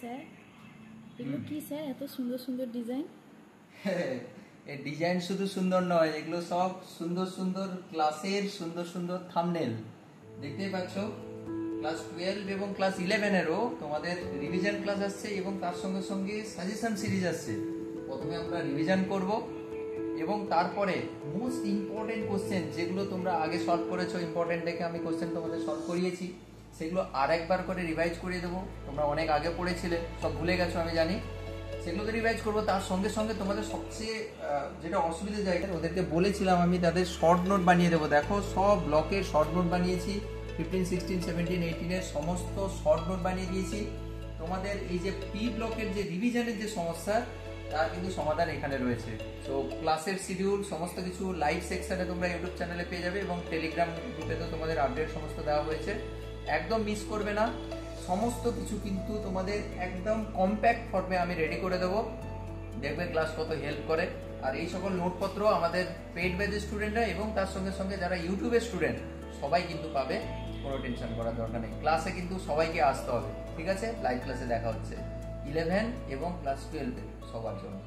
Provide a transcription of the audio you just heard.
Sir এগুলো কি sir, এত সুন্দর সুন্দর ডিজাইন? এই ডিজাইন শুধু সুন্দর নয়, এগুলো সব সুন্দর সুন্দর ক্লাসের সুন্দর সুন্দর থাম্বনেল। দেখতেই পাচ্ছ, ক্লাস 12 এবং ক্লাস 11 এরও তোমাদের রিভিশন ক্লাস আসছে এবং তার সঙ্গে সঙ্গে সাজেশন সিরিজ আসছে। প্রথমে আমরা রিভিশন করব এবং তারপরে মোস্ট ইম্পর্টেন্ট কোশ্চেন যেগুলো তোমরা আগে সলভ করেছো, ইম্পর্টেন্ট দেখে আমি কোশ্চেন তোমাদের সলভ করিয়েছি, সেগুলো আর একবার করে রিভাইজ করিয়ে দেবো। তোমরা অনেক আগে পড়েছিলে, সব ভুলে গেছো আমি জানি, সেগুলোকে রিভাইজ করবো। তার সঙ্গে সঙ্গে তোমাদের সবচেয়ে যেটা অসুবিধা জায়গা, ওদেরকে বলেছিলাম আমি তাদের শর্ট নোট বানিয়ে দেবো। দেখো সব ব্লকের শর্ট নোট বানিয়েছি, 15, 16, 17, 18 সমস্ত শর্ট নোট বানিয়ে দিয়েছি। তোমাদের এই যে পি ব্লকের যে রিভিশনের যে সমস্যা, তার কিন্তু সমাধান এখানে রয়েছে। তো ক্লাসের শিডিউল সমস্ত কিছু লাইভ সেকশনে তোমরা ইউটিউব চ্যানেলে পেয়ে যাবে এবং টেলিগ্রাম গ্রুপে তো তোমাদের আপডেট সমস্ত দেওয়া হয়েছে, একদম মিস করবে না। সমস্ত কিছু কিন্তু তোমাদের একদম কম্প্যাক্ট ফর্মে আমি রেডি করে দেবো, দেখবে ক্লাস কত হেল্প করে। আর এই সকল নোটপত্র আমাদের পেইড ব্যাচের স্টুডেন্টরা এবং তার সঙ্গে সঙ্গে যারা ইউটিউবের স্টুডেন্ট সবাই কিন্তু পাবে, কোনো টেনশন করার দরকার নেই। ক্লাসে কিন্তু সবাইকে আসতে হবে, ঠিক আছে? লাইভ ক্লাসে দেখা হচ্ছে 11 এবং ক্লাস 12 সবার জন্য।